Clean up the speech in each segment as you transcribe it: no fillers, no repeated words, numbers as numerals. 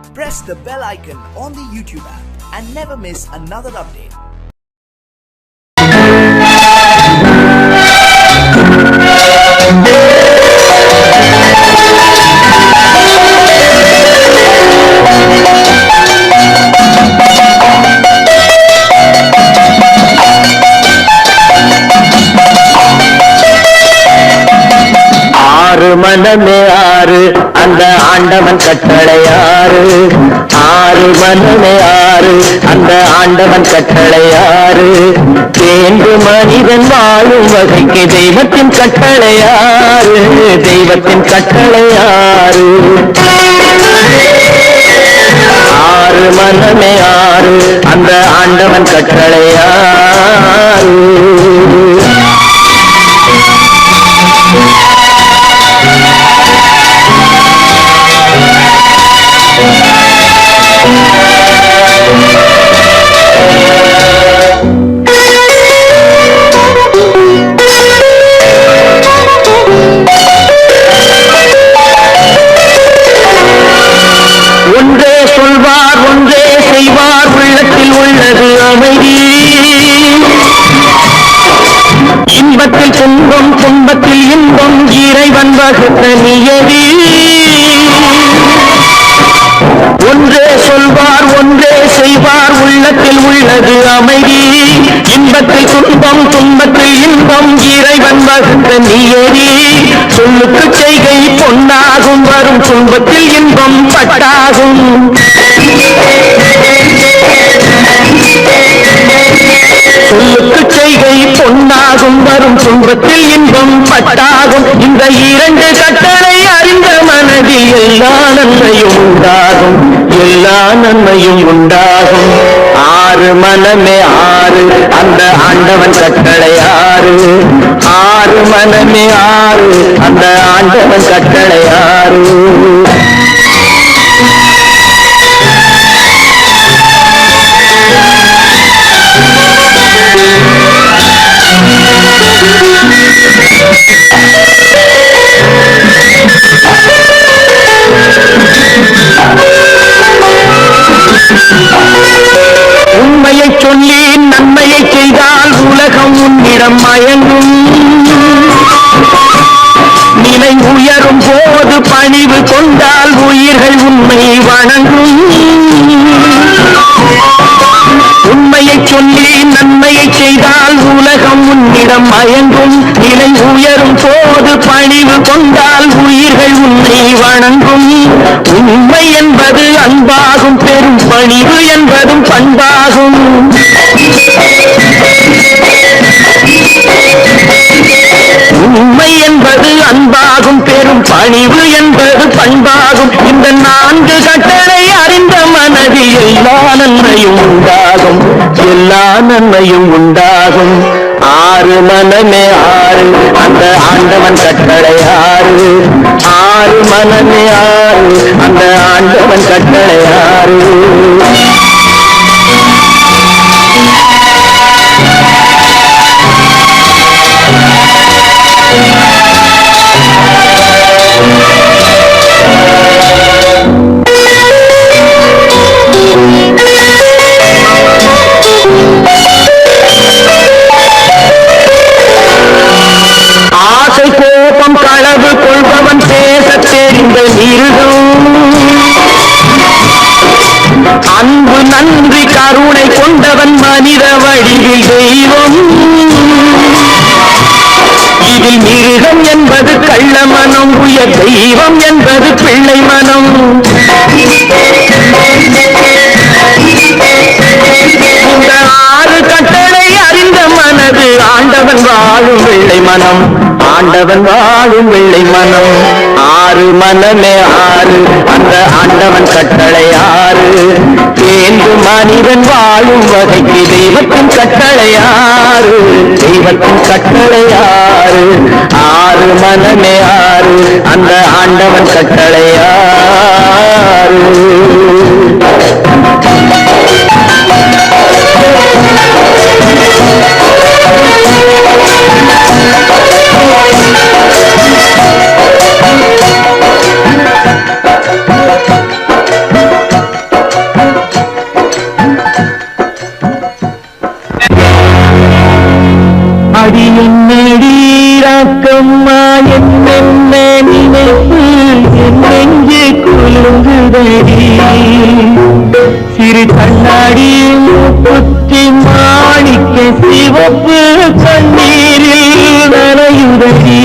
Press the bell icon on the YouTube app and never miss another update. மனமே ஆறு அந்த ஆண்டவன் கட்டளையாறு ஆறு மனமே ஆறு அந்த ஆண்டவன் கட்டளையாறு தேர்ந்து மனிதன் வாழும் வகைக்கு தெய்வத்தின் கட்டளையாறு தெய்வத்தின் கட்டளையாறு ஆறு மனமே ஆறு அந்த ஆண்டவன் கட்டளையாறு ஒன்றே சொல்வார் ஒன்றே செய்வார் உள்ளத்தில் உள்ளது அமைதி இன்பத்தில் துன்பம் துன்பத்தில் இன்பம் இறைவன் வகுத்த நியதி ஒன்றே சொல்வார் ஒன்றே செய்வார் உள்ளத்தில் உள்ளது அமைதி இன்பத்தில் துன்பம் துன்பத்தில் இன்பம் இறைவன் வகுத்த நியதி சொல்லுக்கு செய்கை பொன்னாகும் வரும் துன்பத்தில் இன்பம் பட்டாகும் சொல்லுக்கு செய்கை பொன்னாகும் வரும் துன்பத்தில் இன்பம் பட்டாகும் இந்த இரண்டு கட்டளை அறிந்த மனதில் எல்லா நன்மையும் உண்டாகும் எல்லா நன்மையும் உண்டாகும் ஆறு மனமே ஆறு அந்த ஆண்டவன் கட்டளை ஆறு ஆறு மனமே ஆறு அந்த ஆண்டவன் கட்டளை ஆறு உண்மையை சொல்லி நன்மையை செய்தால் உலகம் உன்னிடம் மயங்கும் நிலை உயரும் போது பணிவு கொண்டால் உயிர்கள் உண்மை வணங்கும் உண்மையை சொல்லி நன்மையை செய்தால் உலகம் உன்னிடம் மயங்கும் நிலை உயரும் போது பணிவு கொண்டால் உயிர்கள் உன்னை வணங்கும் உண்மை என்பது அன்பாகும் பெரும் பணிவு என்பதும் பண்பாகும் உண்மை என்பது அன்பாகும் பெரும் பணிவு என்பது பண்பாகும் இந்த நான்கு கட்டளை அறிந்த மனதில் எல்லா நன்மையும் உண்டாகும் எல்லா நன்மையும் உண்டாகும் ஆறு மனமே ஆறு அந்த ஆண்டவன் கட்டளை ஆறு ஆறு மனமே ஆறு அந்த ஆண்டவன் கட்டளை ஆறு ஆசை கோபம் களவு கொள்பவன் பேச தெரிந்த மிருகம் அன்பு நன்றி கருணை கொண்டவன் மனித வடிவில் தெய்வம் இதில் மிருகம் என்பது கள்ள மனம் உயர் தெய்வம் என்பது பிள்ளை மனம் இந்த ஆறு கட்டளை அறிந்த மனது ஆண்டவன் வாழும் வெள்ளை மனம் ஆண்டவன் வாழும் வெள்ளை மனம் ஆறு மனமே ஆறு அந்த ஆண்டவன் கட்டளை ஆறு தேர்ந்து மனிதன் வாழும் வகைக்கு தெய்வத்தின் கட்டளை ஆறு தெய்வத்தின் கட்டளை ஆறு ஆறு மனமே ஆறு அந்த ஆண்டவன் கட்டளை ஆறு சிறு கண்ணாடி குத்தி மாணிக்க சிவப்பு கண்ணீரில் நனையுதடி.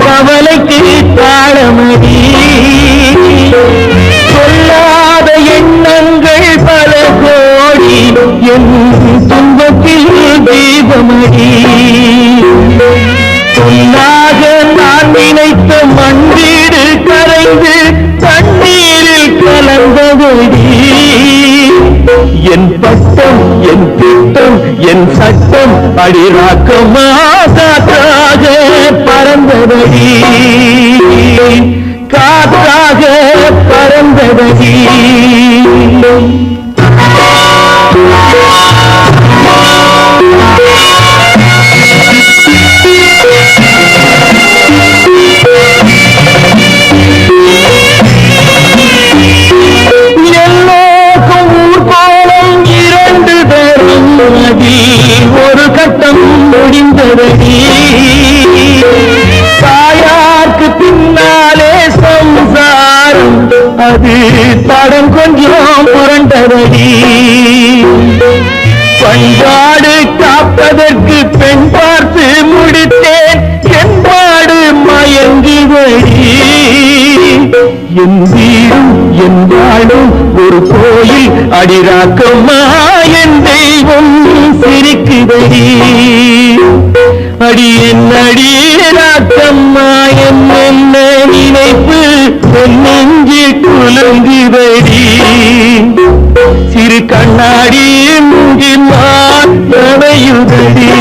கவலைக்கு தாளமடி சொல்லாத எண்ணங்கள் பல கோடி என் துன்பத்தில் தீபமடி. சொல்லாக நான் நினைத்த மண்ணீடு கரைந்து தண்ணீரில் கலந்தபடி என் பட்டம் என் திட்டம் என் சட்டம் அடிராக்கமாக பறந்தபடி காற்றாக பறந்தபடி. எல்லோருக்கும் ஊர்கோலம் இரண்டு தரும் நதி ஒரு கட்டம் முடிந்தபடி. தாயாருக்கு பின்னாலே சம்சாரம் அது தடம் கொஞ்சம் புரண்டபடி. பண்பாடு காப்பதற்கு பெண் பார்த்து முடித்தேன் என்பாடு மயங்குபடி. என் வீடும் என் வாழும் ஒரு கோயில் அடிராக்கம்மா என் தெய்வம் சிரிக்குதடி. அடி என் அடிராக்கம்மா என்ன நினைப்பு நெஞ்சு குலுங்குதடி. சிறு கண்ணாடி மூங்கினால் நனையுதடி.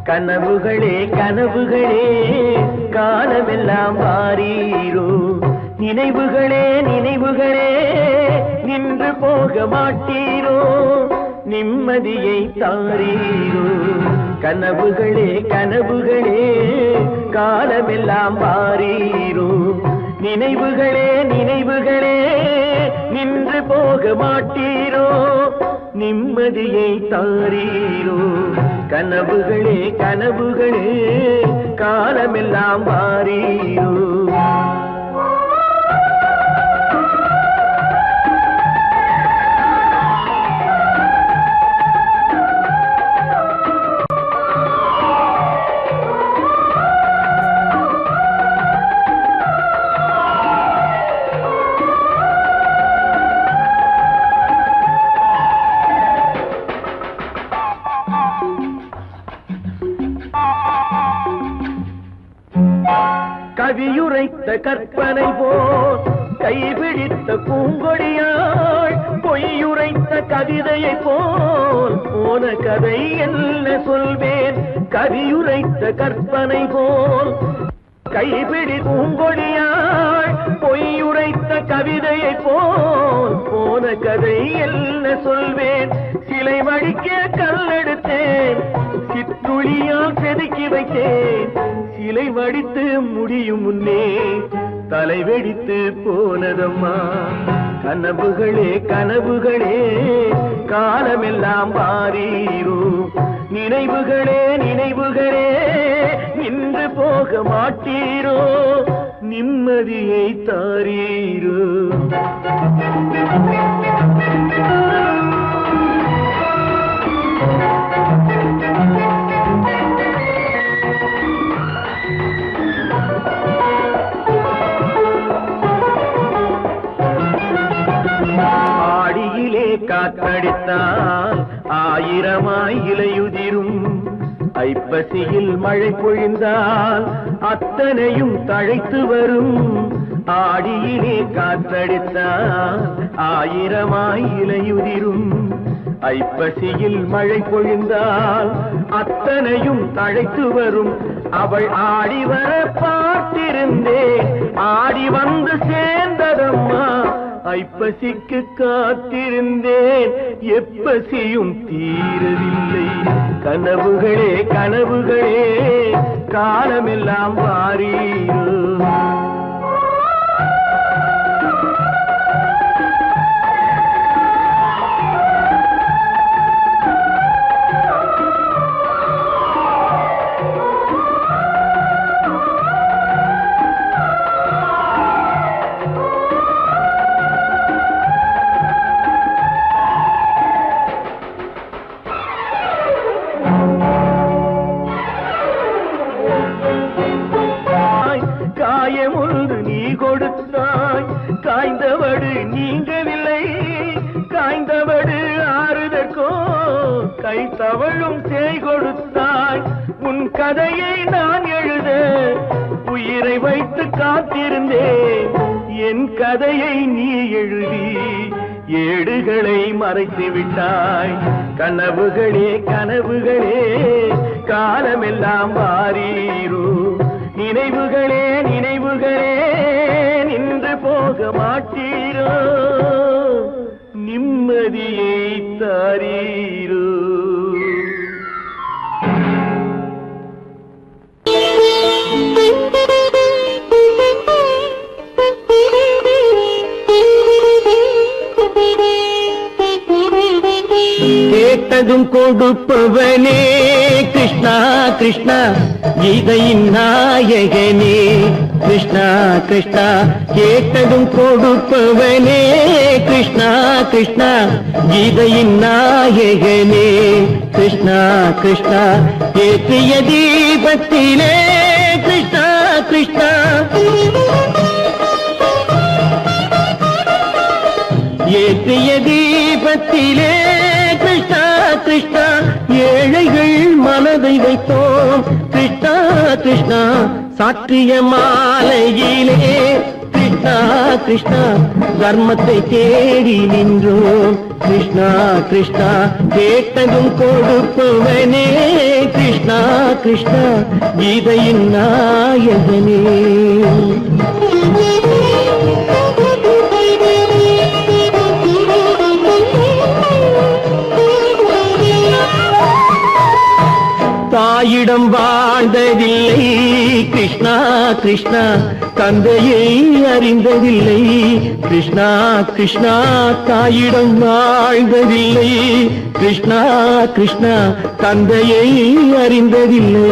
கனவுகளே கனவுகளே காலமெல்லாம் மாறீரோ. நினைவுகளே நினைவுகளே நின்று போக மாட்டீரோ. நிம்மதியை தாரீரோ. கனவுகளே கனவுகளே காலமெல்லாம் மாறீரோ. நினைவுகளே நினைவுகளே நின்று போக மாட்டீரோ. நிம்மதியை தாரீரோ. கனவுகளே கனவுகளே காலமெல்லாம் மாறீரோ. கவியுரைத்த கற்பனை போல் கைபிடித்த பூங்கொடியாள் பொய்யுரைத்த கவிதையை போல் போன கதை என்ன சொல்வேன். கவியுரைத்த கற்பனை போல் கைபிடி பூங்கொடியாள் பொய்யுரைத்த கவிதையை போல் போன கதை என்ன சொல்வேன். சிலை வடிக்க கல்லெடுத்தேன் சிற்றுளியால் செதுக்கி வைத்தேன். சிலை வடித்து முடியும் முன்னே தலை வெடித்து போனதம்மா. கனவுகளே கனவுகளே காலமெல்லாம் மாறீரோ. நினைவுகளே நினைவுகளே நின்று போக மாட்டீரோ. நிம்மதியை தாரீரோ. ஆடியிலே காற்றடித்தால் ஆயிரமாய் இலையுதிரும். ஐப்பசியில் மழை பொழிந்தால் அத்தனையும் தழைத்து வரும். ஆடியிலே காற்றடித்தால் ஆயிரமாய் இலையுதிரும். ஐப்பசியில் மழை பொழிந்தால் அத்தனையும் தழைத்து வரும். அவள் ஆடி வர பார்த்திருந்தேன், ஆடி வந்து சேர்ந்ததம்மா. ஐப்பசிக்கு காத்திருந்தேன், எப்பசியும் தீரவில்லை. கனவுகளே கனவுகளே காலமெல்லாம் வாரீரோ. காயமொன்று நீ கொடுத்தாய், காய்ந்தவடு நீங்கவில்லை. காய்ந்தவடு ஆறுதற்கோ கை தவழும் சேய் கொடுத்தாய். உன் கதையை நான் எழுத உயிரை வைத்து காத்திருந்தேன். என் கதையை நீ எழுதி ஏடுகளை மறைத்து விட்டாய். கனவுகளே கனவுகளே காலமெல்லாம் வாரீரோ. நினைவுகளே நினைவுகளே நின்று போக மாட்டீரோ. நிம்மதியை தாரீரோ. கேட்டதும் கொடுப்பவனே கிருஷ்ணா கிருஷ்ணா, கீதையின் நாயகனே கிருஷ்ணா கிருஷ்ணா. கேட்டதும் கொடுப்பவனே கிருஷ்ணா கிருஷ்ணா, கீதையின் நாயகனே கிருஷ்ணா கிருஷ்ணா. ஏற்றிய தீபத்திலே கிருஷ்ணா கிருஷ்ணா, ஏற்றிய தீபத்திலே கிருஷ்ணா கிருஷ்ணா. ஏழைகள் மனதை வைத்தோம் கிருஷ்ணா கிருஷ்ணா. சாற்றிய மாலையிலே கிருஷ்ணா கிருஷ்ணா, தர்மத்தை தேடி நின்றோம் கிருஷ்ணா கிருஷ்ணா. கேட்டதும் கொடுப்பவனே கிருஷ்ணா கிருஷ்ணா, கீதையின் நாயகனே. தாயிடம் வாழ்ந்ததில்லை கிருஷ்ணா கிருஷ்ணா, தந்தையை அறிந்ததில்லை கிருஷ்ணா கிருஷ்ணா. தாயிடம் வாழ்ந்ததில்லை கிருஷ்ணா கிருஷ்ணா, தந்தையை அறிந்ததில்லை.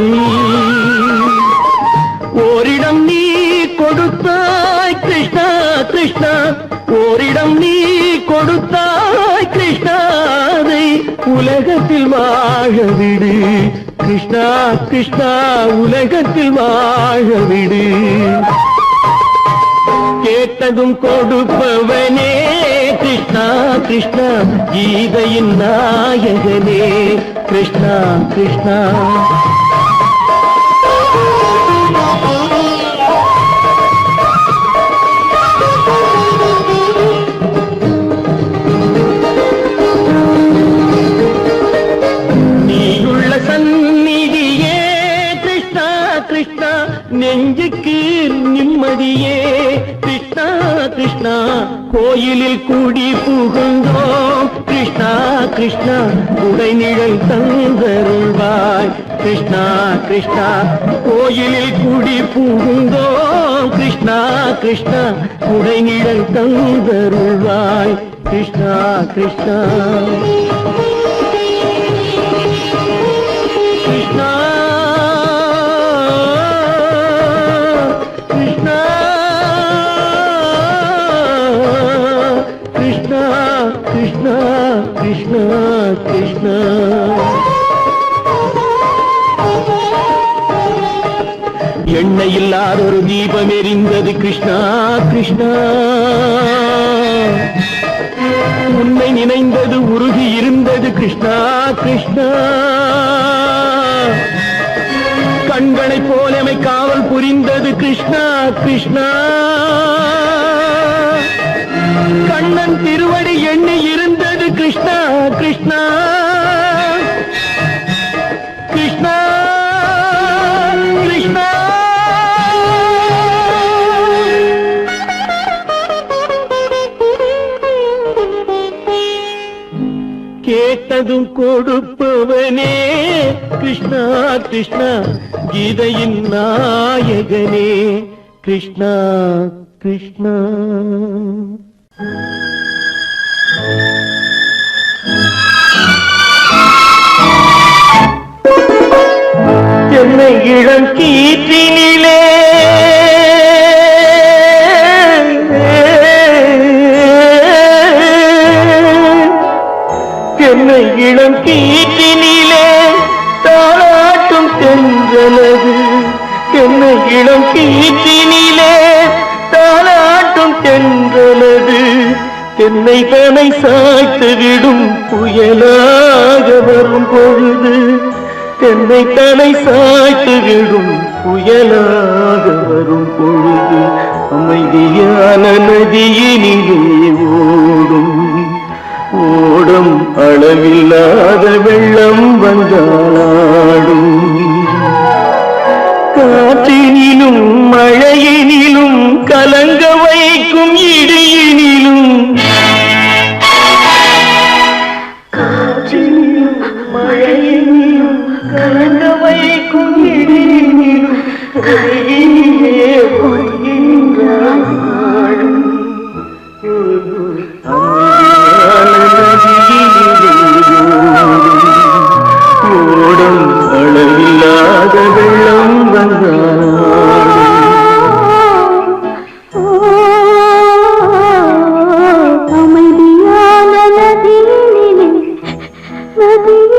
ஓரிடம் நீ கொடுத்தாய் கிருஷ்ணா கிருஷ்ணா, ஓரிடம் நீ கொடுத்தாய் கிருஷ்ணா. அதை உலகத்தில் வாழ விடு கிருஷ்ணா கிருஷ்ணா, உலகத்தில் வாழ விடு. கேட்டதும் கொடுப்பவனே கிருஷ்ணா கிருஷ்ணா, கீதையின் நாயகனே கிருஷ்ணா கிருஷ்ணா. நெஞ்சுக்கு நிம்மதியே கிருஷ்ணா கிருஷ்ணா. கோயிலில் கூடி புகுந்தோம் கிருஷ்ணா கிருஷ்ணா, உடைநிழல் தந்தருள்வாய் கிருஷ்ணா கிருஷ்ணா. கோயிலில் கூடி புகுந்தோம் கிருஷ்ணா கிருஷ்ணா, உடைநிழல் தந்தருள்வாய் கிருஷ்ணா கிருஷ்ணா. கிருஷ்ணா கிருஷ்ணா கிருஷ்ணா கிருஷ்ணா. எண்ணெய் இல்லாத ஒரு தீபம் எரிந்தது கிருஷ்ணா கிருஷ்ணா. உன்னை நினைந்தது உருகி இருந்தது கிருஷ்ணா கிருஷ்ணா. கண்களைப் போலமை காவல் புரிந்தது கிருஷ்ணா கிருஷ்ணா. கண்ணன் திருவடி எண்ணி இருந்தது கிருஷ்ணா கிருஷ்ணா கிருஷ்ணா கிருஷ்ணா. கேட்டதும் கொடுப்பவனே கிருஷ்ணா கிருஷ்ணா, கீதையின் நாயகனே கிருஷ்ணா கிருஷ்ணா. என்னை இளம் கீற்றினிலே என்னை இளம் கீற்றினிலே தாளாட்டும் தென்றலது. என்னை இளம் கீற்றினிலே தாளாட்டும் தென்றலது. என்னை தனை சாய்த்து விடும் புயலாக வரும் பொழுது. என்னை தலை சாய்த்து விடும் புயலாக வரும் பொழுது. அமைதியான நதியினிலே ஓடும் ஓடும் அளவில்லாத வெள்ளம் வந்தாடும். காற்றினிலும் மழையினிலும் கலங்க வைக்கும் இடியினிலும். காற்றினிலும் மழையினிலும் கலங்க வைக்கும் இடியினிலும் கையிலே பொய்கின்றான் நாடும். ஓடும் அளவில்லாத வெள்ளம் வந்தாடும். அமைதியான நதியினிலே ஓடும்.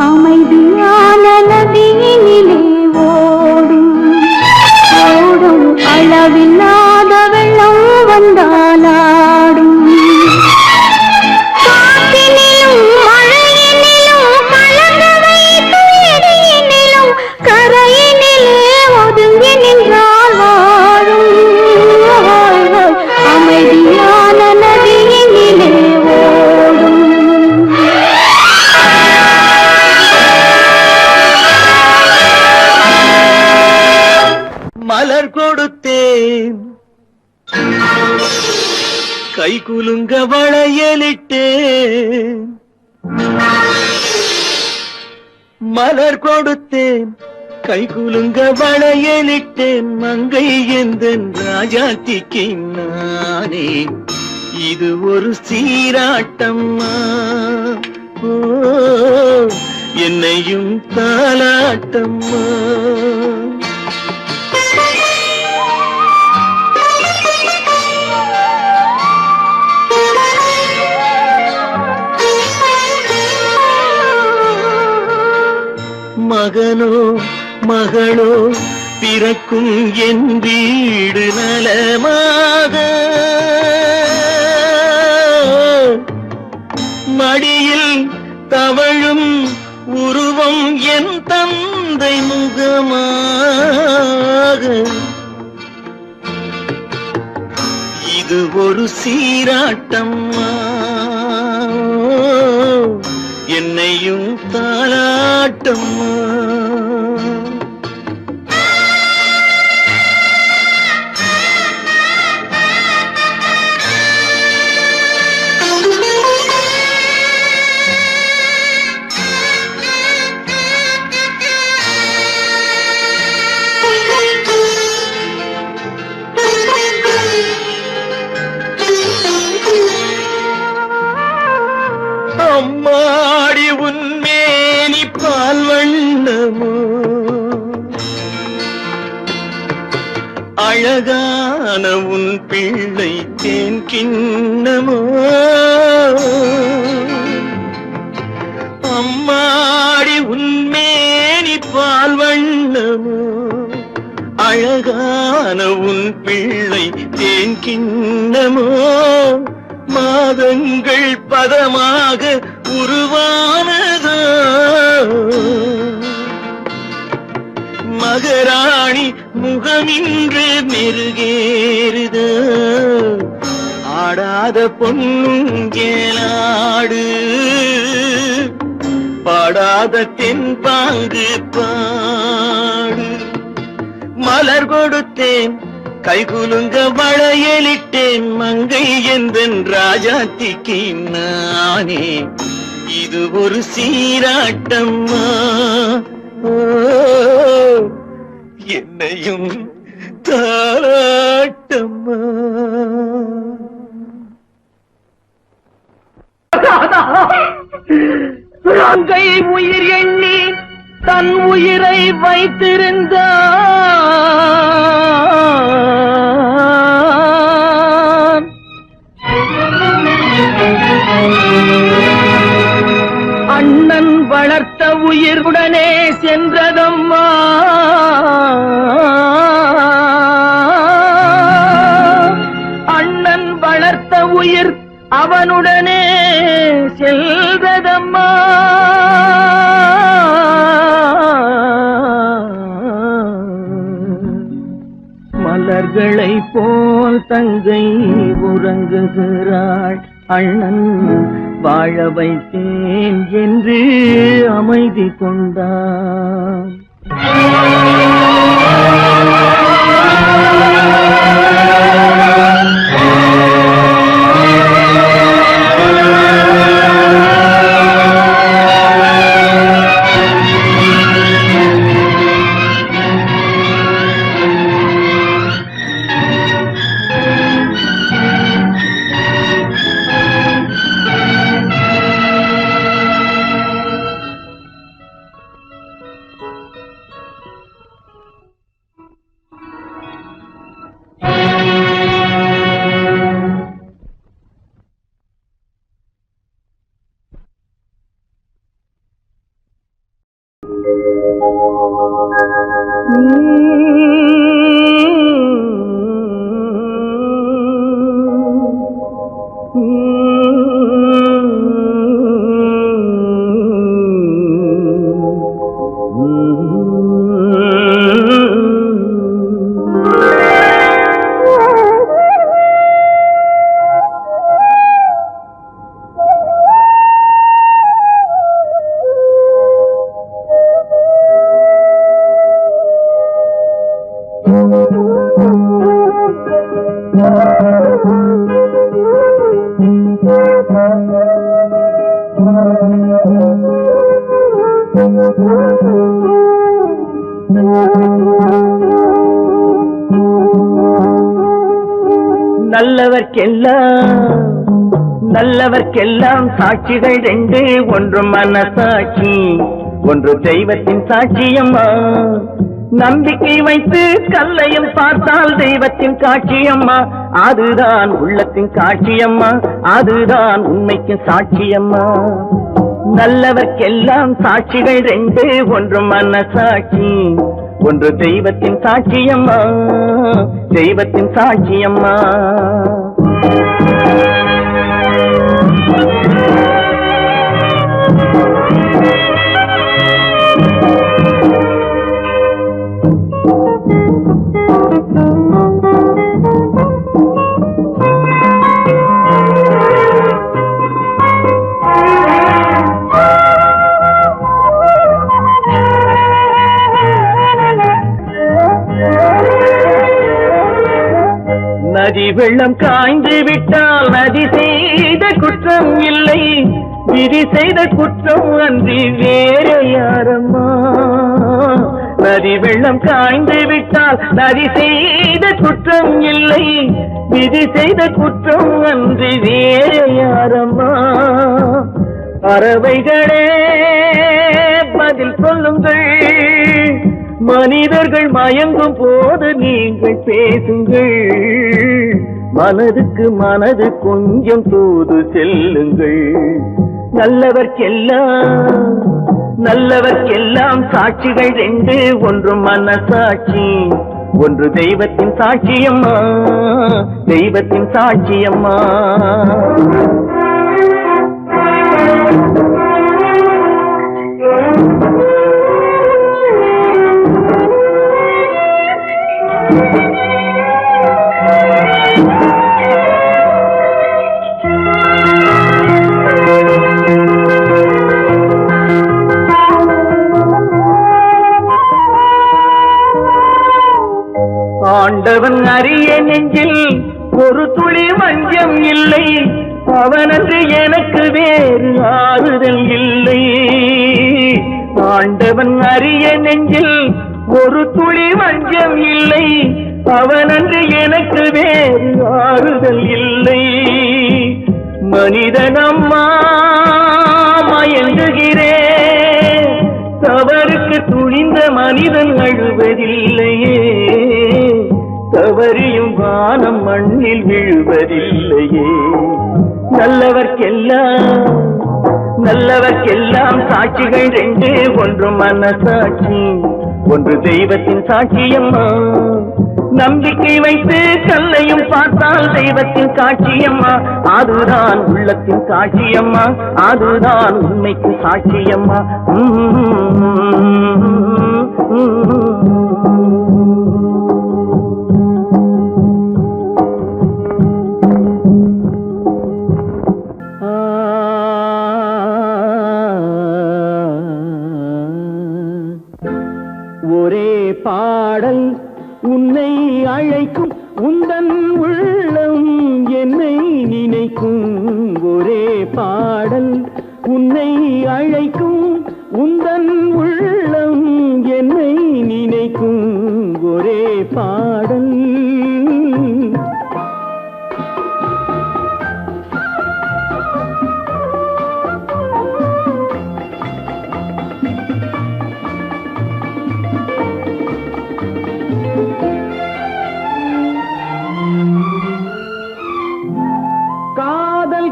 அமைதியான நதியினிலே ஓடும் ஓடும் அளவில்லாத வெள்ளம் வந்தாலாடும். காற்றினிலும் மழையினிலும் கலங்க வைக்கும் இடியினிலும் கரையினிலே ஒதுங்கி நின்றால் வாழும். அமைதியான நதியினிலே ஓடும். மலர் கொடுத்தேன் கை குலுங்க வளையலிட்டேன். மலர் கொடுத்தேன் கை குலுங்க வளையலிட்டேன். மங்கை எந்தன் ராஜாத்திக்கு நானே இது ஒரு சீராட்டம்மா. ஓ என்னையும் தாலாட்டம்மா. மகனோ மகளோ பிறக்கும் என் வீடு நலமாக. மடியில் தவழும் உருவம் என் தந்தை முகமாக. இது ஒரு சீராட்டம்மா. என்னையும் தாலாட்டம்மா. அழகான உன் பிள்ளை தேன் கிண்ணமோ அம்மாடி உன்மேனி பால் வண்ணமோ அழகான உன் பிள்ளை தேன் கிண்ணமோ மாதங்கள் பதமாக உருவானதோ மகராணி முகமின்று மெருகேறுதோ ஆடாத பொன்னுங்கேலாடு பாடாத தென்பாங்கு பாடு மலர் கொடுத்தேன் கைகுலுங்க வளையலிட்டேன் மங்கை என்பன் ராஜாத்திக்கு நானே இது ஒரு சீராட்டம்மா என்னையும் தாராட்டம்மா கை உயிர் எண்ணி தன் உயிரை வைத்திருந்தான் அண்ணன் வளர்த்த உயிருடனே சென்றதம்மா அண்ணன் வளர்த்த உயிர் அவனுடனே செல்வதம்மா மலர்களை போல் தங்கை உறங்குகிறாள் அண்ணன் வாழ வைத்தேன் என்று அமைதி கொண்டான் நல்லவர்க்கெல்லாம் சாட்சிகள் ரெண்டு ஒன்று மனசாட்சி ஒன்று தெய்வத்தின் சாட்சியம்மா நம்பிக்கை வைத்து கல்லையும் பார்த்தால் தெய்வத்தின் காட்சியம்மா அதுதான் உள்ளத்தின் காட்சியம்மா அதுதான் உண்மைக்கு சாட்சியம்மா நல்லவர்க்கெல்லாம் சாட்சிகள் ரெண்டு ஒன்று மனசாட்சி ஒன்று தெய்வத்தின் சாட்சியம்மா தெய்வத்தின் சாட்சியம்மா நதி வெள்ளம் காய்ந்து விட்டால் நதி செய்த குற்றம் இல்லை விதி செய்த குற்றம் அன்றி வேறு யாரம்மா நதி வெள்ளம் காய்ந்து விட்டால் நதி செய்த குற்றம் இல்லை விதி செய்த குற்றம் அன்றி வேறு யாரம்மா பறவைகளே பதில் சொல்லுங்கள் மனிதர்கள் மயங்கும் போது நீங்கள் பேசுங்கள், மனதுக்கு மனது கொஞ்சம் தூது செல்லுங்கள். நல்லவர்க்கெல்லாம் சாட்சிகள் ரெண்டு, ஒன்று மனசாட்சி, ஒன்று தெய்வத்தின் சாட்சியம்மா, தெய்வத்தின் சாட்சியம்மா. ஆண்டவன் அறிய நெஞ்சில் ஒரு துளி வஞ்சம் இல்லை, அவனன்று எனக்கு வேறு ஆறுதல் இல்லை. ஆண்டவன் அறிய நெஞ்சில் ஒரு துளி வஞ்சம் இல்லை, அவனன்று எனக்கு வேறு ஆறுதல் இல்லை. மனிதனம்மா மயங்குகிறேன், தவறுக்கு துணிந்த மனிதன் அழுவதில்லையே, தவறியும் வானம் மண்ணில் விழுவதில்லையே. நல்லவர்க்கெல்லாம் சாட்சிகள் ரெண்டு, ஒன்று மனசாட்சி, ஒன்று தெய்வத்தின் சாட்சியம்மா. நம்பிக்கை வைத்து கல்லையும் பார்த்தால் தெய்வத்தின் சாட்சியம்மா, அதுதான் உள்ளத்தின் சாட்சியம்மா, அதுதான் உண்மைக்கு சாட்சியம்மா. ஒரே பாடல் உன்னை அழைக்கும், உந்தன் உள்ளம் என்னை நினைக்கும். ஒரே பாடல் உன்னை அழைக்கும், உந்தன் உள்ளம் என்னை நினைக்கும். ஒரே பாடல்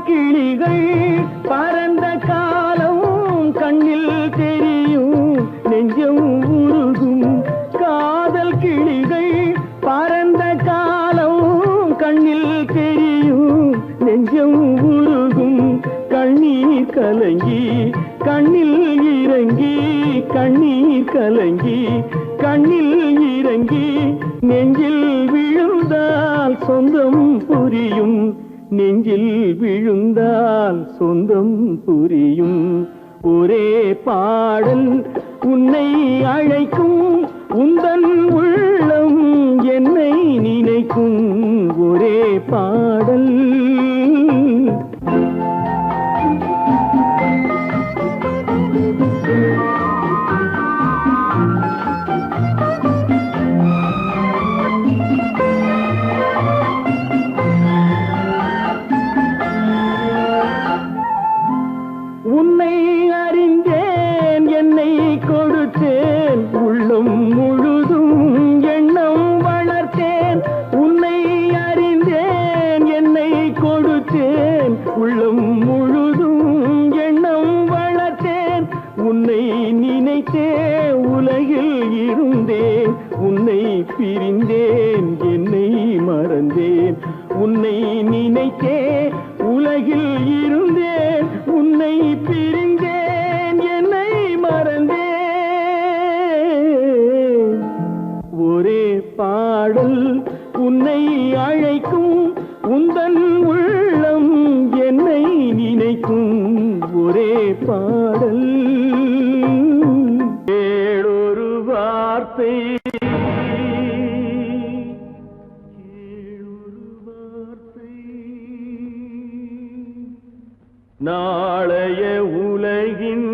கிளிகள் பறந்த காலம் கண்ணில் தெரியும், நெஞ்சம் உருகும். காதல் கிளிகள் பறந்த காலம் கண்ணில் தெரியும், நெஞ்சம் உருகும். கண்ணீர் கலங்கி கண்ணில் இறங்கி, கண்ணீர் கலங்கி கண்ணில் இறங்கி, நெஞ்சில் விழுந்தால் சொந்தம் புரியும், நெஞ்சில் விழுந்தால் சொந்தம் புரியும். ஒரே பாடல் உன்னை அழைக்கும், உந்தன் உள்ளம் என்னை நினைக்கும். ஒரே பாடல் உன்னை அறிந்தேன், என்னை கொடுத்தேன், உள்ளம் முழுதும் எண்ணம் வளர்த்தேன். உன்னை அறிந்தேன், என்னை கொடுத்தேன், உள்ளம் முழுதும் எண்ணம் வளர்த்தேன். உன்னை நினைத்தே உலகில் இருந்தேன், உன்னை பிரிந்தேன், என்னை மறந்தேன். உன்னை நினைத்தே உலகில் இருந்தேன், உன்னை பிரிந்தேன், என்னை மறந்தேன். ஒரே பாடல் உன்னை அழைக்கும், உந்தன் உள்ளம் என்னை நினைக்கும். ஒரே பாடல் ஏழொரு வார்த்தை, நாளைய உலகின்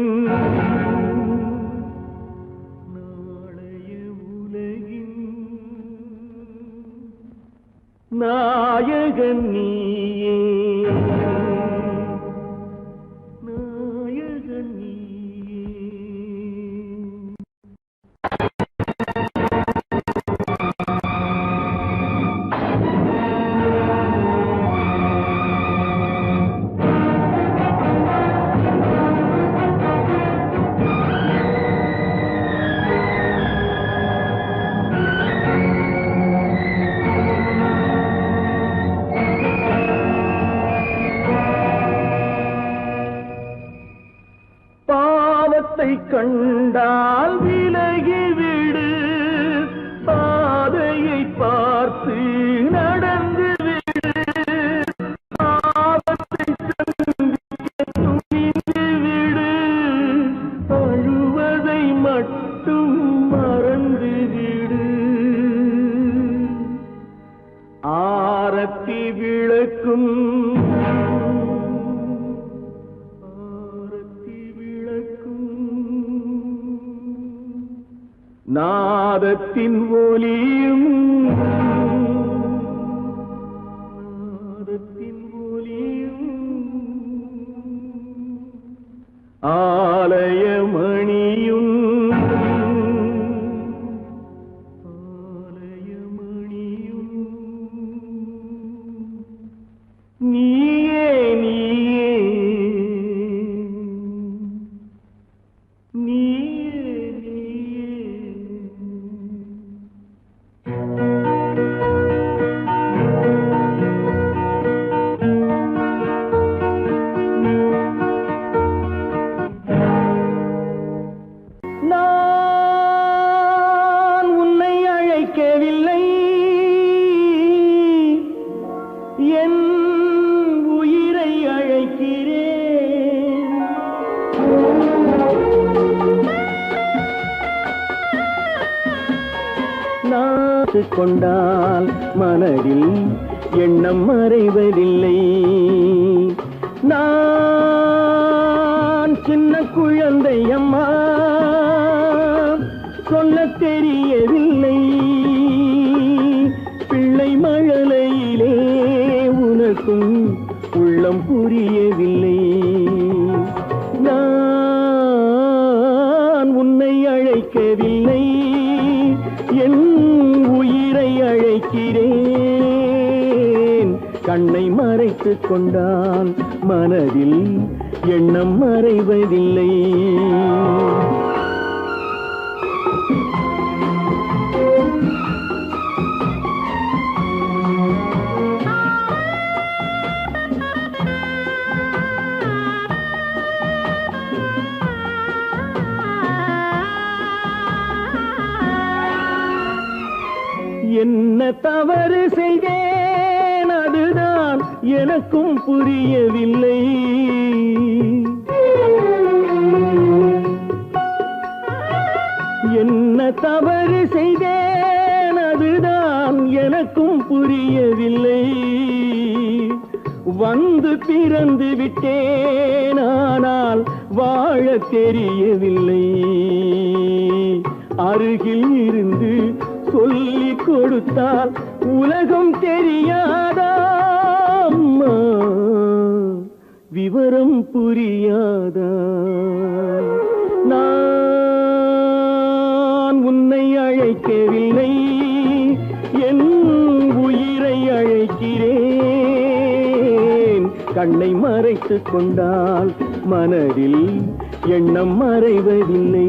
நாயகன் நீயே, நாயகன் நீயே. மட்டும் மறந்து விடு. ஆரத்தி விளக்கும் நாதத்தின் ஒலியும் ஆலயமணியும் நீயே நீயே நான் உன்னை அழைக்கவில்லை, என் உயிரை அழைக்கிறேன். நாட்டு கொண்டால் மனதில் எண்ணம் மறைவதில்லை. நான் சின்ன குழந்தை அம்மா, சொல்ல தெரியவில்லை. பிள்ளை மழலையிலே உனக்கும் உள்ளம் புரியவில்லை. நான் உன்னை அழைக்கவில்லை, என் உயிரை அழைக்கிறேன். கண்ணை மறைத்துக் கொண்டால் மனதில் எண்ணம் மறைவதில்லை. என்ன தவறு செய்தேன், அதுதான் எனக்கும் புரியவில்லை. என்ன தவறு செய்தேன், அதுதான் எனக்கும் புரியவில்லை. வந்து பிறந்து விட்டேன், ஆனால் வாழ தெரியவில்லை. அருகில் இருந்து சொல்லிக் கொடுத்தால் உலகம் தெரியாதா அம்மா, விவரம் புரியாதா? நான் உன்னை அழைக்கவில்லை, என் உயிரை அழைக்கிறேன். கண்ணை மறைத்துக் கொண்டால் மனதில் எண்ணம் மறைவதில்லை.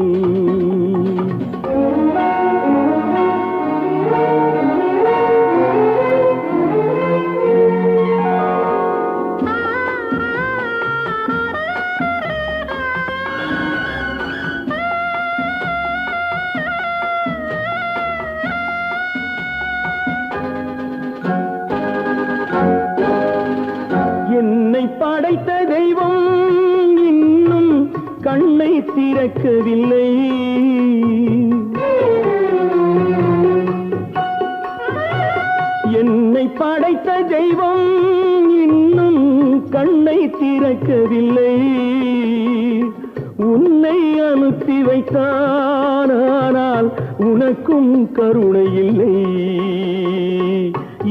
என்னை படைத்த தெய்வம் இன்னும் கண்ணை திறக்கவில்லை. என்னை படைத்த தெய்வம் இன்னும் கண்ணை திறக்கவில்லை. உன்னை அனுப்பி வைத்தான், ஆனால் உனக்கும் கருணை இல்லை.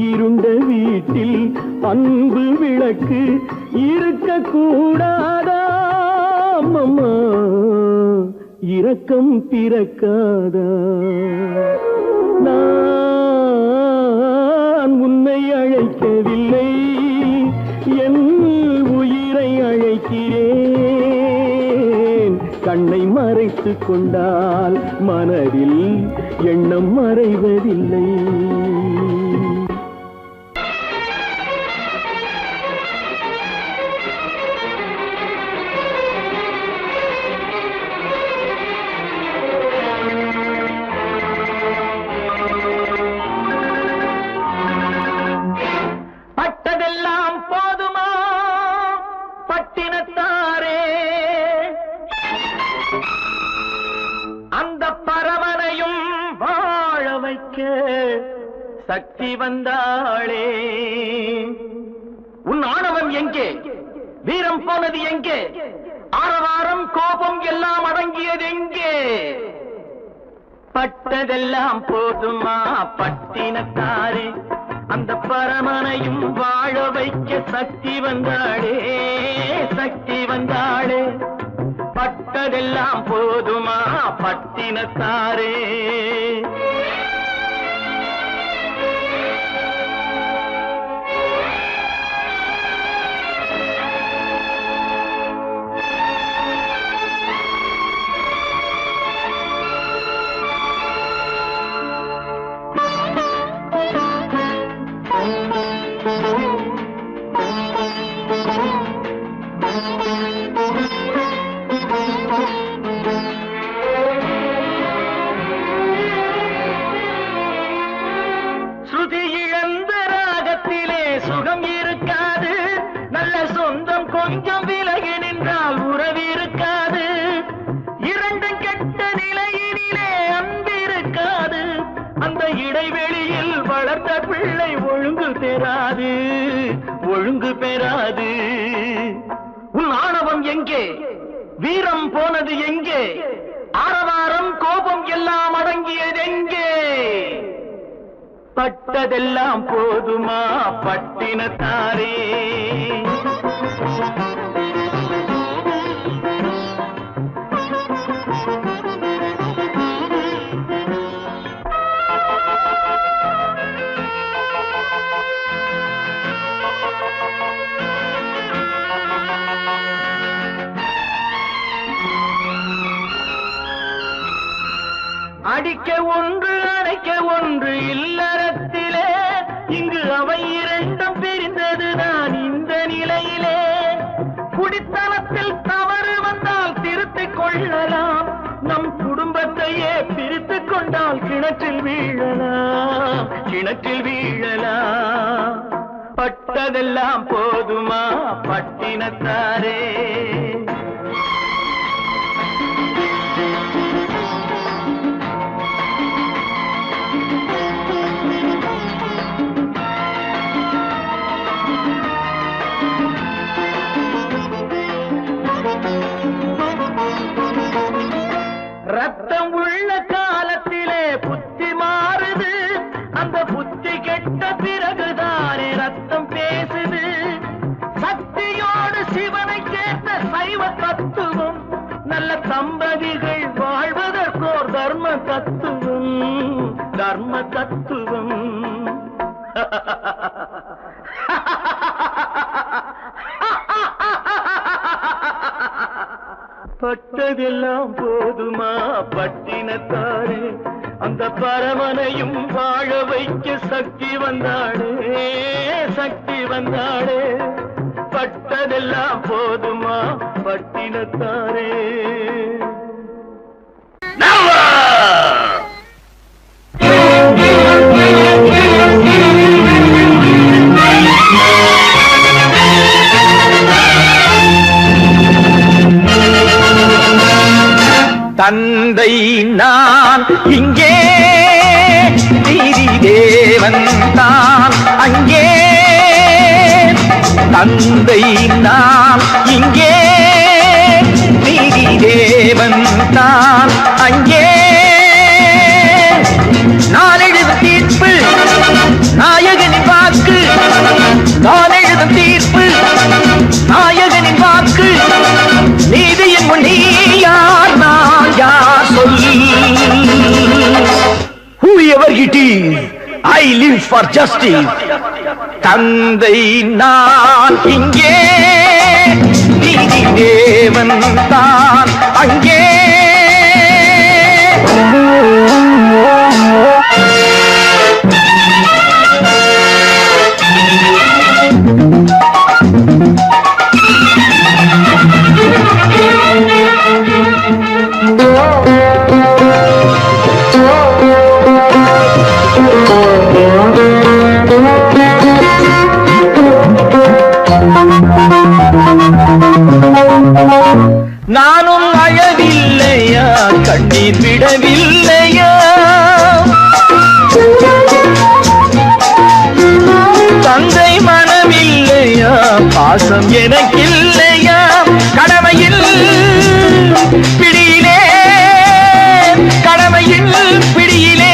இருண்ட வீட்டில் அன்பு விளக்கு இருக்கக்கூடாதா அம்மா, இரக்கம் பிறக்காதா? நான் உன்னை அழைக்கவில்லை, என் உயிரை அழைக்கிறேன். கண்ணை மறைத்துக் கொண்டால் மனதில் எண்ணம் மறைவதில்லை. பட்டதெல்லாம் போதுமா பட்டினத்தாரே, அந்த பர சக்தி வந்தாளே. உன் ஆணவம் எங்கே? வீரம் போனது எங்கே? ஆரவாரம் கோபம் எல்லாம் அடங்கியது எங்கே? பட்டதெல்லாம் போதுமா பட்டினத்தாரே, அந்த பரமனையும் வாழ வைக்க சக்தி வந்தாளே, சக்தி வந்தாளே. பட்டதெல்லாம் போதுமா பட்டினத்தாரே. ஸ்ருதி இழந்த ராகத்திலே சுகம் இருக்காது, நல்ல சொந்தம் கொஞ்சம் விலகி நின்றால் உறவு இருக்காது. இரண்டும் கெட்ட நிலையினிலே அன்பு இருக்காது, அந்த இடைவெளியில் வளர்த்த பிள்ளை ஒழுங்கு பெறாது, ஒழுங்கு பெறாது. உன் ஆணவம் எங்கே? வீரம் போனது எங்கே? ஆரவாரம் கோபம் எல்லாம் அடங்கியது எங்கே? பட்டதெல்லாம் போதுமா பட்டினத்தாரே. அடிக்க ஒன்று அடைக்க ஒன்று இல்லறத்திலே, இங்கு அவை இரண்டும் பிரிந்தது நான் இந்த நிலையிலே. குடித்தனத்தில் தவறு வந்தால் திருத்திக் கொள்ளலாம், நம் குடும்பத்தையே பிரித்துக் கொண்டால் கிணற்றில் வீழலாம், கிணற்றில் வீழலாம். பட்டதெல்லாம் போதுமா பட்டினத்தாரே. ரத்தம் உள்ள காலத்திலே புத்தி மாறுது, அந்த புத்தி கெட்ட பிறகுதானே ரத்தம் பேசுது. சக்தியோடு சிவனை சேர்ந்த சைவ தத்துவம், நல்ல தம்பதிகள் வாழ்வதற்கோர் தர்ம தத்துவம், தர்ம தத்துவம். பட்டதெல்லாம் போதுமா பட்டினத்தாரே, அந்த பரமனையும் வாழ வைக்க சக்தி வந்தாளே, சக்தி வந்தாளே. பட்டதெல்லாம் போதுமா பட்டினத்தாரே. தந்தை நான் இங்கே, நீதி தேவன் தான் அங்கே. தந்தை நான் இங்கே, நீதி தேவன் தான் அங்கே. நான் எழுதும் தீர்ப்பு நாயகனின் வாக்கு, நான் எழுதும் தீர்ப்பு நாயகனின் வாக்கு. நீதியின் முன் நீ யார், நான் யார் சொல். Whoever it is, I live for justice. தந்தை நான் இங்கே, நீதி தேவன் தான் அங்கே. நானும் அழவில்லை பாசம் எனக்கில்லையா கடமையில் பிடியிலே கடமையில் பிடியிலே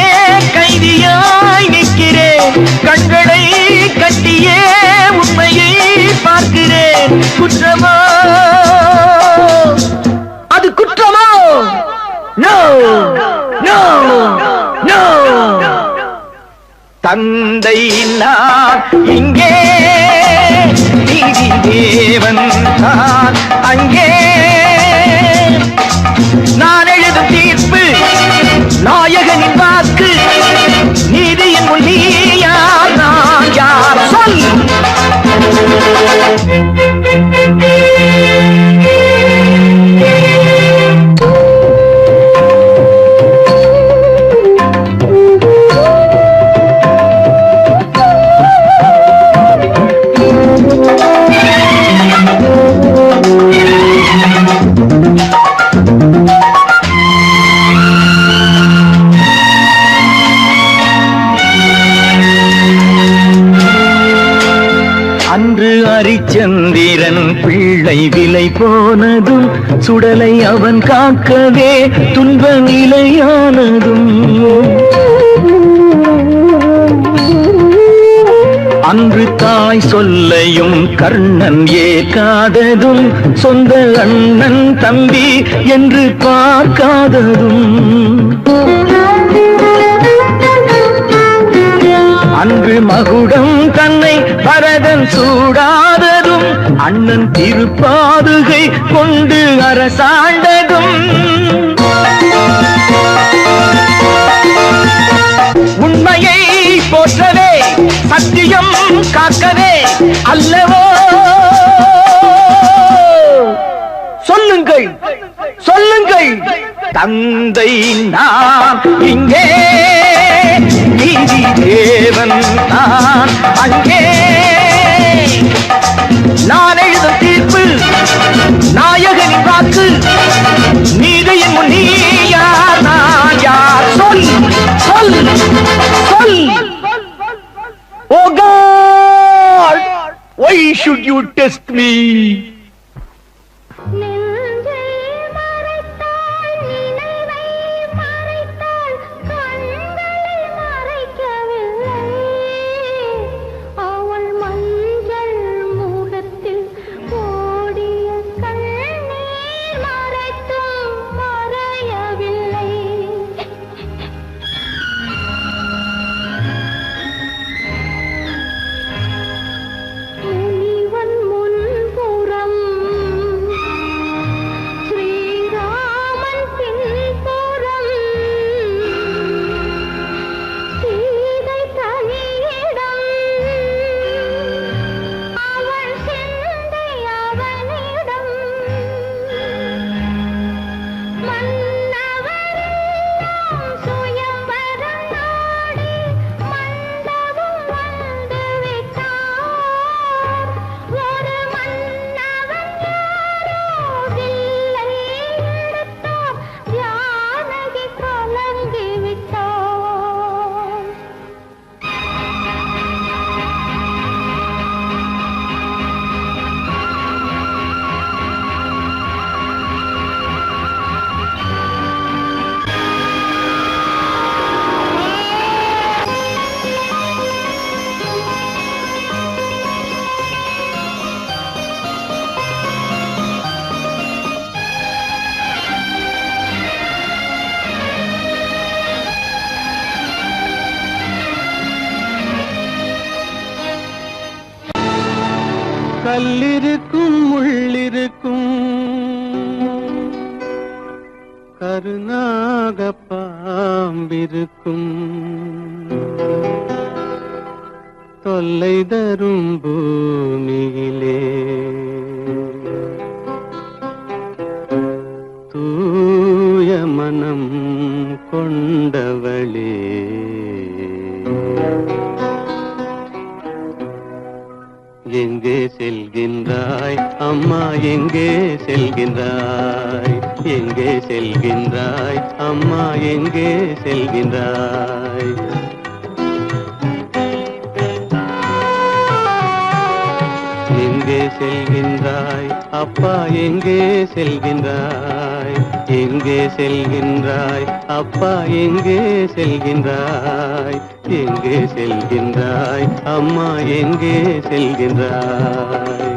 கைதியாய் நிற்கிறேன் கண்களை கட்டியே உண்மையை பார்க்கிறேன் குற்றமோ அது குற்றமோ நோ நோ நோ தந்தை நான் இங்கே நீதி தேவன் நான் அங்கே நான் எழுதும் தீர்ப்பு நாயகனின் வாக்கு நீதியின் முன் நீ யார் நான் யார் சொல் அன்று அரிச்சந்திரன் பிள்ளை விலை போனதும் சுடலை அவன் காக்கவே துன்ப நிலையானதும் அன்று தாய் சொல்லையும் கர்ணன் ஏற்காததும் சொந்த அண்ணன் தம்பி என்று பார்க்காததும் அன்று மகுடம் தன்னை பரதன் சூடாததும் அண்ணன் திருப்பாதுகை கொண்டு அரசாண்டதும் உண்மையை போற்றவே சத்தியம் காக்கவே அல்லவோ சொல்லுங்கள் சொல்லுங்கள் தந்தை நான் இங்கே நீதி தேவன் நான் அங்கே நான் எழுதும் தீர்ப்பு நாயகனின் வாக்கு நீதியின் முன் நீ யார் நான் யார் சொல் சொல் சொல் Oh God, why should you test me? கல்லிருக்கும் முள்ளிருக்கும் கருநாக பாம்பிருக்கும் தொல்லை தரும் பூமியிலே தூய மனம் கொண்டவளே எங்கே செல்கின்றாய் அம்மா எங்கே செல்கின்றாய் எங்கே செல்கின்றாய் அம்மா எங்கே செல்கின்றாய் எங்கே செல்கின்றாய் அப்பா எங்கே செல்கின்றாய் எங்கே செல்கின்றாய் அப்பா எங்கே செல்கின்றாய் எங்கே செல்கின்றாய் அம்மா எங்கே செல்கின்றாய்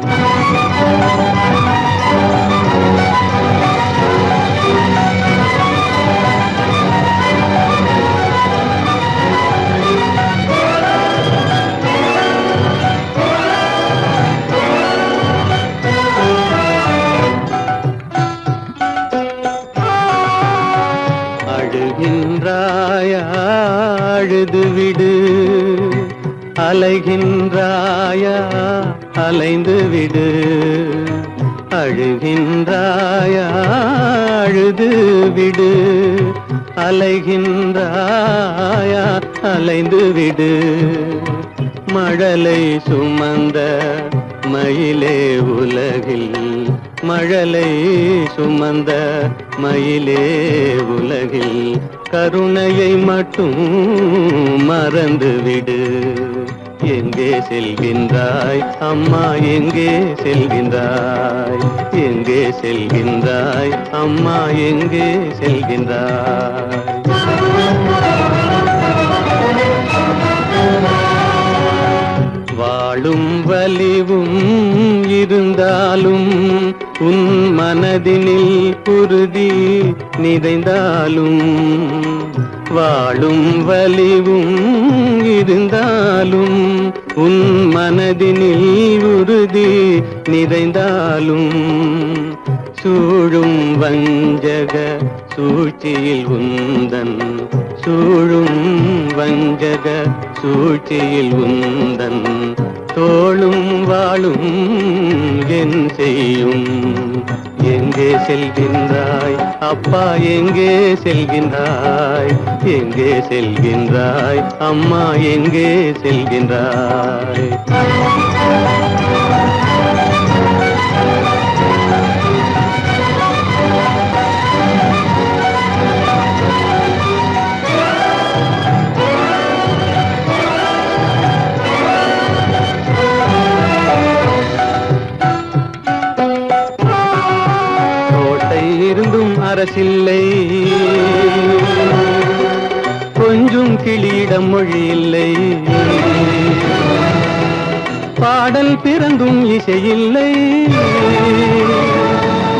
அழுகின்றாயா அழுது விடு அலைகின்றாயா அலைந்து விடு அழுகின்றாயா அழுது விடு அலைகின்றாயா அலைந்து விடு மழலை சுமந்த மயிலே உலகில் மழலை சுமந்த மயிலே உலகில் கருணையை மட்டும் மறந்துவிடு எங்கே செல்கின்றாய் அம்மா எங்கே செல்கின்றாய் எங்கே செல்கின்றாய் அம்மா எங்கே செல்கின்றாய் வாழும் வலிவும் இருந்தாலும் உன் மனதினில் உறுதி நிறைந்தாலும் வாழும் வலிவும் இருந்தாலும் உன் மனதினில் உறுதி நிறைந்தாலும் சூழும் வஞ்சக சூழ்ச்சியில் உந்தன் சூழும் வஞ்சக சூழ்ச்சியில் உந்தன் தோளும் வாழும் என் செய்யும் எங்கே செல்கின்றாய் அப்பா எங்கே செல்கின்றாய் எங்கே செல்கின்றாய் அம்மா எங்கே செல்கின்றாய் இருந்தும் அரசில்லை கொஞ்சம் கிளியிடம் மொழி இல்லை பாடல் பிறந்தும் இசையில்லை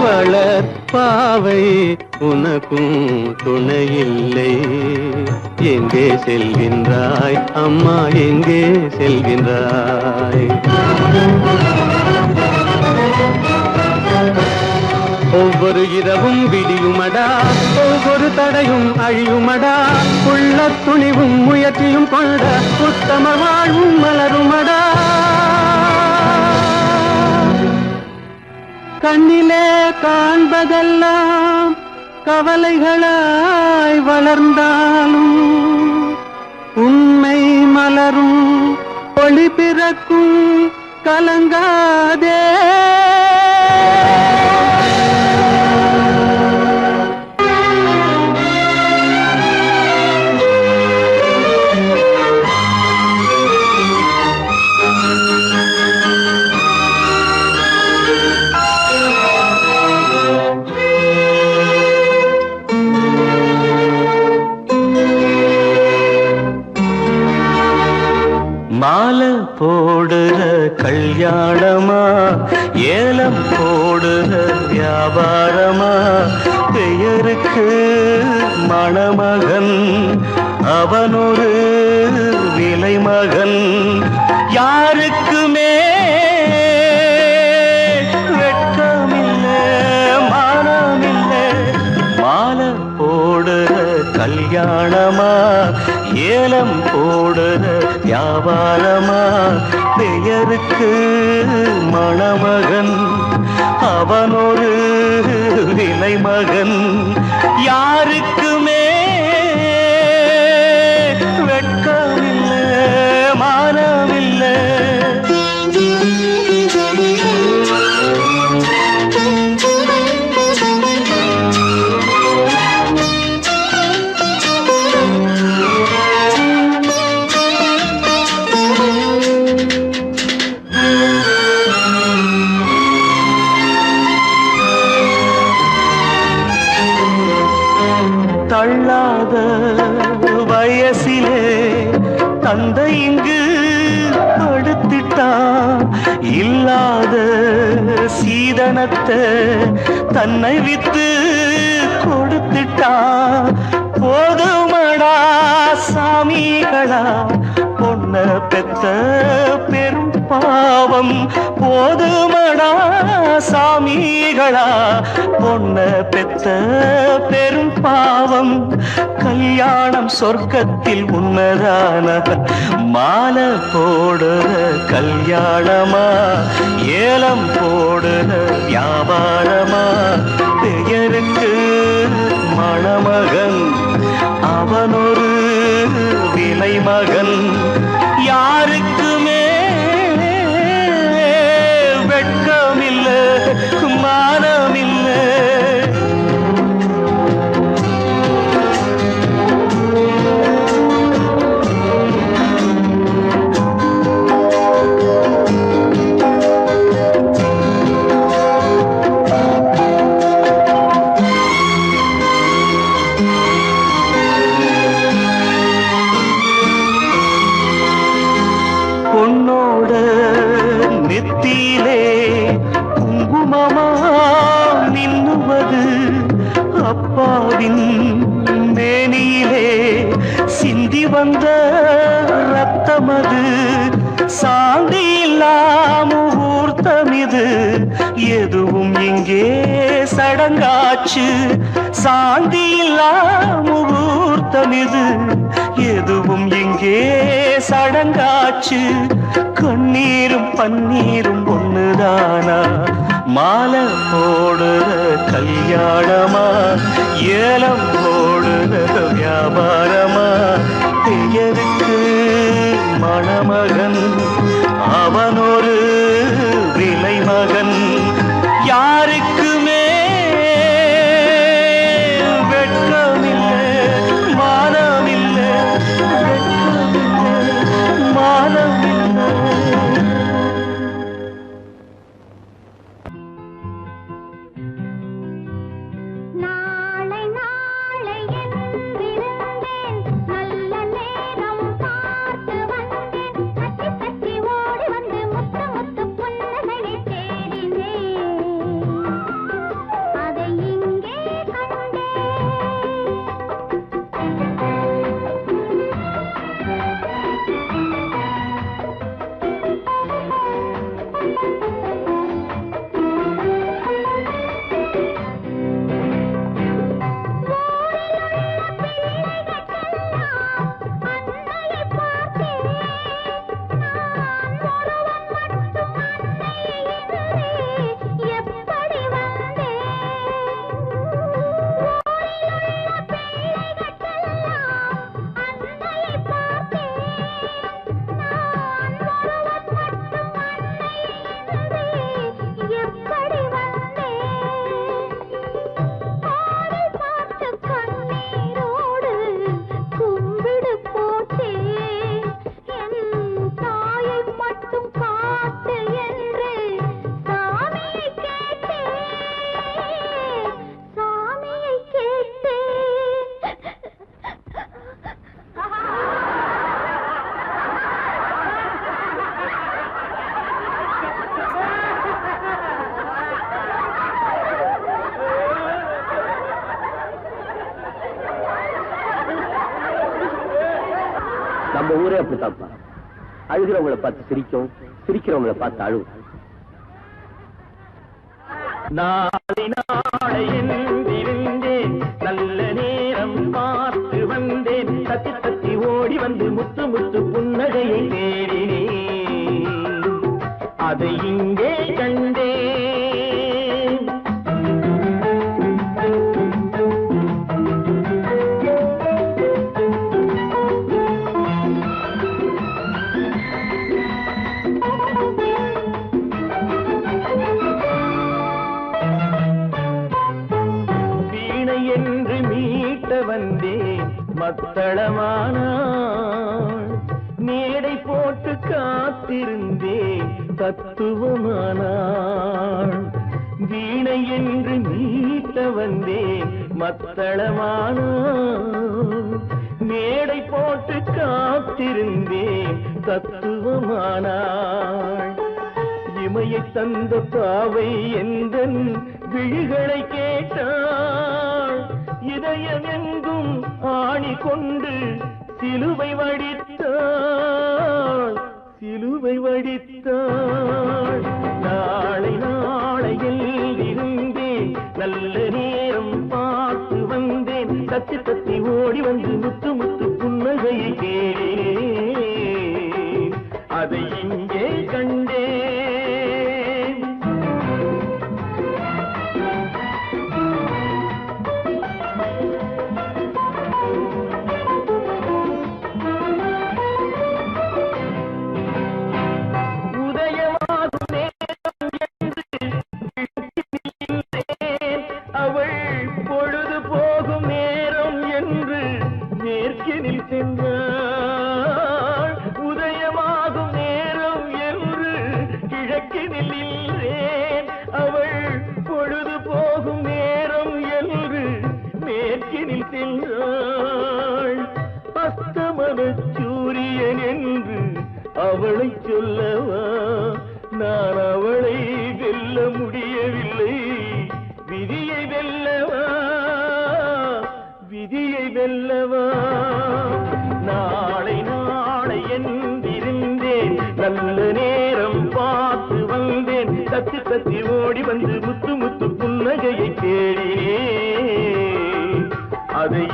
வளர் பாவை உனக்கும் துணையில்லை எங்கே செல்கின்றாய் அம்மா எங்கே செல்கின்றாய் ஒவ்வொரு இரவும் விடியுமடா ஒவ்வொரு தடையும் அழியுமடா உள்ள துணிவும் முயற்சியும் கொண்ட உத்தம வாழ்வும் மலருமடா கண்ணிலே காண்பதெல்லாம் கவலைகளாய் வளர்ந்தாலும் உண்மை மலரும் ஒளி பிறக்கும் கலங்காதே மாலை போடுற கல்யாணமா ஏலம் போடுற வியாபாரமா பெயருக்கு மணமகன் அவனொரு விலை மகன் யாருக்குமே வெட்கமில்லை மானமில்லை மாலை போடுற கல்யாணமா ஏலம் போடுற வியாபாரமா பெயருக்கு மணமகன் அவனொரு விலை மகன் யாருக்குமே வெட்கமில்லை மானமில்லை வயசிலே தந்தை இங்கு படுத்திட்டா இல்லாத சீதனத்தை தன்னை வித்து கொடுத்துட்டா போதுமடா சாமிகளா பொண்ண பெத்த பெரும் பாவம் போதுமடா சாமிகளா பொண்ண பெத்த பெரும் பாவம் கல்யாணம் சொர்க்கத்தில் உன்னதான மாலை போடுற கல்யாணமா ஏலம் போடுற வியாபாரமா பெயருக்கு மணமகன் அவனொரு விலை மகன் யாருக்குமே வெட்கமில்லை மானமில்லை பொன்னோட நெத்தியிலே குங்குமமா நின்னுவது அப்பாவின் மேனியிலே சிந்தி வந்த ரத்தமது சாந்தி இல்லாம ஊர்த்தமிது எதுவும் இங்கே சடங்காச்சு சாந்தி இல்லாம ஊர்த்தமிது எதுவும் இங்கே சடங்காச்சு கண்ணீரும் பன்னீரும் ஒண்ணுதானா மாலை போடுற கல்யாணமா ஏலம் போடுற வியாபாரமா பெயருக்கு மணமகன் அவனொரு விலை மகன் யாருக்குமே வெட்கமில்லை மானமில்லை மானமில்லை நாளை நாளை என்றிருந்தேன் நல்ல நேரம் பார்த்து வந்தேன் தட்டி தட்டி ஓடி வந்து முத்து முத்து புன்னகையை தேடினேன் அதை இங்கே கண்டேன் அன்னையை பார்த்தேன் நான் ஒருவன் மட்டும் அன்னையை எதிரே எப்படி வந்தேன் ஊரிலுள்ள பிள்ளைகளுக்கெல்லாம் அன்னையை பார்த்தேன் நான் ஒருவன் மட்டும் அன்னையை எதிரே எப்படி வந்தேன் ஆளை பார்த்து கண்ணீரோடு கும்பிடு போட்டேன் என் தாயை மட்டும் காட்டு என்று சாமியை கேட்டேன் சாமியை கேட்டேன் நம்ம ஊரே அப்படித்தான்ப்பா. அழுகிறவங்களை பார்த்து சிரிக்கும், சிரிக்கிறவங்களை பார்த்து அழுவும். நாளை நாளை என்றிருந்தேன் நல்ல நேரம் பார்த்து வந்தேன் தத்தி தத்தி ஓடி வந்து முத்து முத்து புன்னகையை தேடினேன் அதை இங்கே கண்டேன். வீணை என்று மீட்ட வந்தேன் மத்தளமானாள் மேடை போட்டு காத்திருந்தேன் தத்துவமானாள். வீணை என்று மீட்ட வந்தேன் மத்தளமானாள் மேடை போட்டு காத்திருந்தேன் தத்துவமானாள். இமையை தந்த பாவை எந்தன் விழிகளை கேட்டாள். இதயம் எங்கும் ஆணி கொண்டு சிலுவை வடித்தாள், சிலுவை வடித்தாள். நாளை நாளையில் இருந்தேன், நல்ல நேரம் பார்த்து வந்தேன். தத்தி தத்தி ஓடி வந்து முத்து முத்து புன்னகையை கேட்டேன், அதை இங்கே கண்டேன். உதயமாகும் நேரம் என்று நின்றேன், அவள் பொழுது போகும் நேரம் என்று மேற்கினில் சென்றாள். உதயமாகும் நேரம் என்று கிழக்கினில் நின்றேன், அவள் பொழுது போகும் நேரம் என்று மேற்கினில் சென்றாள். அஸ்தமன சூரியன் என்று அவளை சொல்லவா, நான் அவளை வெல்ல முடியவில்லை. விதியை வெல்லவா, விதியை வெல்லவா. நாளை நாளை என்றிருந்தேன், நல்ல நேரம் பார்த்து வந்தேன். தத்தி தத்தி ஓடி வந்து முத்து முத்து புன்னகையை கேட்டேன், அதை